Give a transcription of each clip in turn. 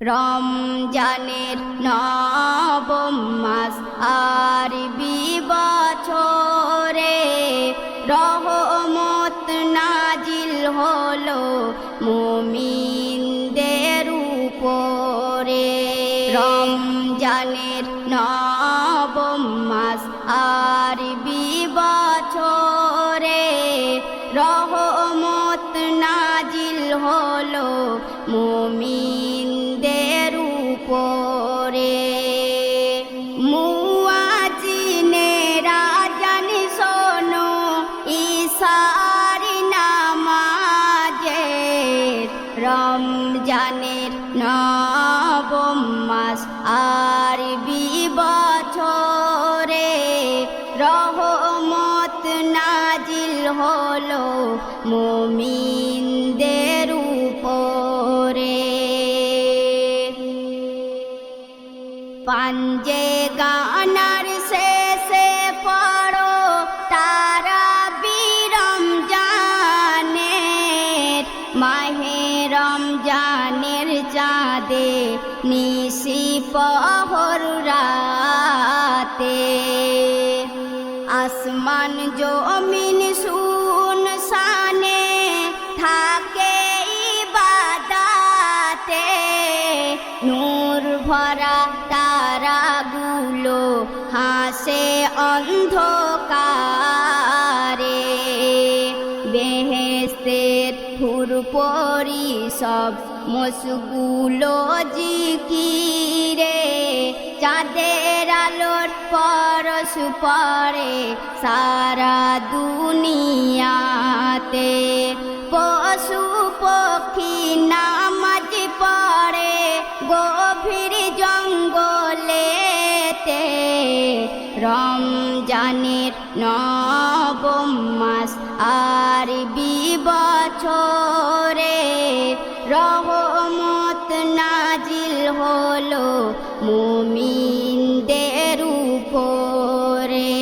রমজানের নবম মাস আরবি বছরে রহমত নাজিল হলো মুমিনদের উপরে। রমজানের নবম মাস আরবি বছরে রহমত নাজিল হলো মুমিনদের উপরে। মুয়াজ্জিনেরা জানি শোনো ইশার নামাজের। রমজানের নবম মাস আরবি বছরে রহমত নাজিল হলো মুমিনদের উপরে। পাঞ্জে গানার শেষে পড়ো তারাবি রমজানের। মাহে রমজানের চাঁদে নিশি পহর রাতে। আসমান জমিন শুনশানে থাকে ইবাদাতে। নূর ভরা তারাগুলো হাসে অন্ধকারে। বেহেশতের হুর পরিষদ মশগুলো জিকিরে। চাঁদের আলোর পরশ পড়ে সারা দুনিয়াতে। পশু পক্ষী নামাজ পড়ে গভীর জঙ্গলেতে। রমজানের নবম মাস আরবি বছরে রহমত নাজিল হলো মুমিনদের উপরে।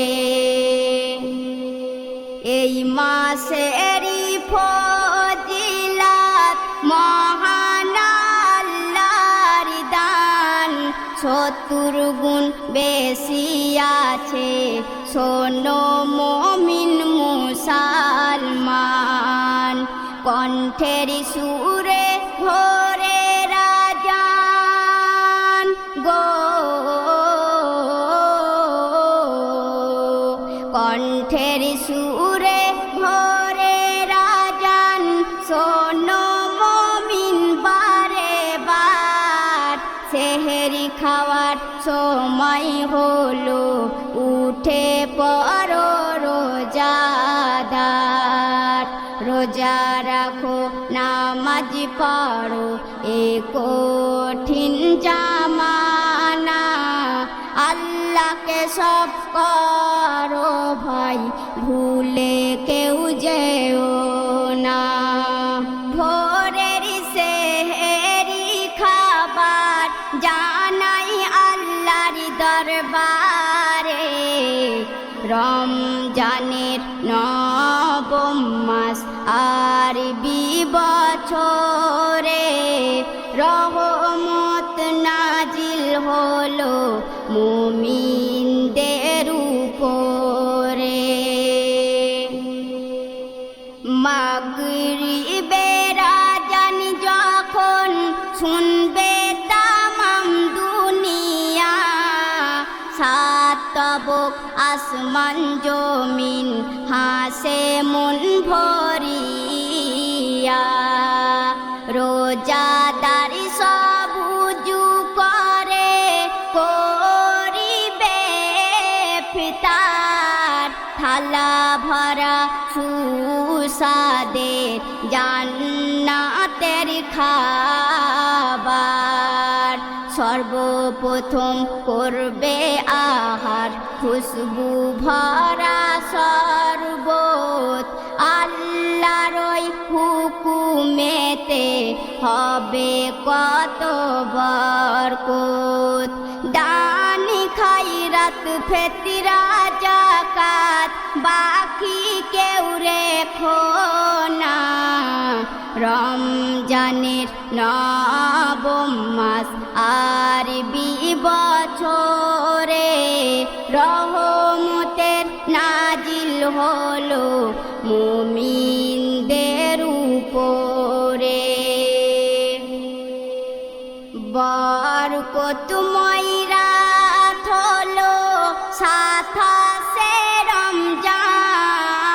এই মাসেরই ফজিলাত মহান আল্লাহর দান। ৭০ গুণ বেশি আছে শোনো মুমিন মুসলমান। কণ্ঠের সুরে ভোরে রাজান গো। কণ্ঠের সুরে ভোরে রাজান শোনো মুমিন বারে বার। সেহরি খাওয়ার সময় হলো উঠে পড়ো রোজাদার। রোজা রাখো নামাজ পড়ো এ কঠিন জামানা। আল্লাহকে সব করো ভাই ভুলে কেউ যেও না। ভোরের সেহরি খাবার জানাই আল্লাহর দরবারে। রমজানের নবম মাস আরবি বছরে রহমত নাজিল হলো মুমিনদের উপরে। মাগরিবের আযান যখন শুনবে তামাম দুনিয়া। সাত তবক আসমান জমিন হাসে মন ভরিয়া। রোজাদার সব উজু করে করিবে ইফতার। থালা ভরা সুস্বাদের জান্নাতের খাবার। সর্বপ্রথম করবে আহার খুশবু ভরা শরবত। আল্লাহর ওই হুকুমেতে হবে কত বরকত। দান খায়রাত ফিতরা যাকাত বাকি কেউ রেখো না। রমজানের নবম মাস আরবি বছরে রহমতের নাজিল হলো মুমিনদের উপরে। বরকতময় রাত হলো সাতাশে রমজান,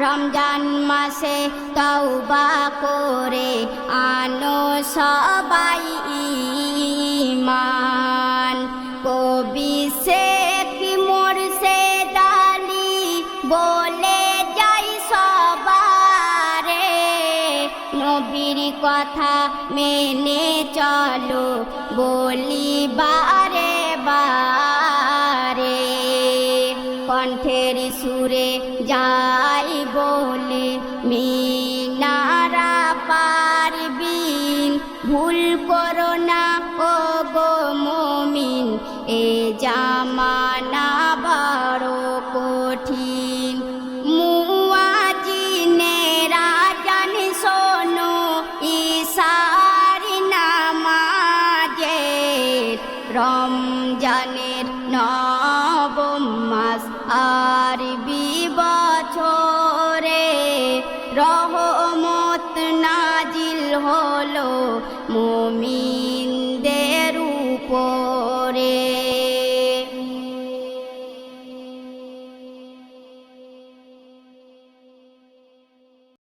রমজান মাসে তওবা করে আনো সবাই ঈমান। কবি শেখ মুর্শেদ আলী বলে যাই সবারে, নবীর কথা মেনে চলো বলি বারে বারে। কণ্ঠের সুরে যাই বলে মিনারা পারবিন, ভুল করো না ও গো মুমিন, এ জামানা বড় কঠিন। মুয়াজ্জিনেরা জান শোনো ঈশার নামাজে, রমজানের নবম মাস আরবি বছরে রহমত নাজিল হলো মুমিনদের উপর।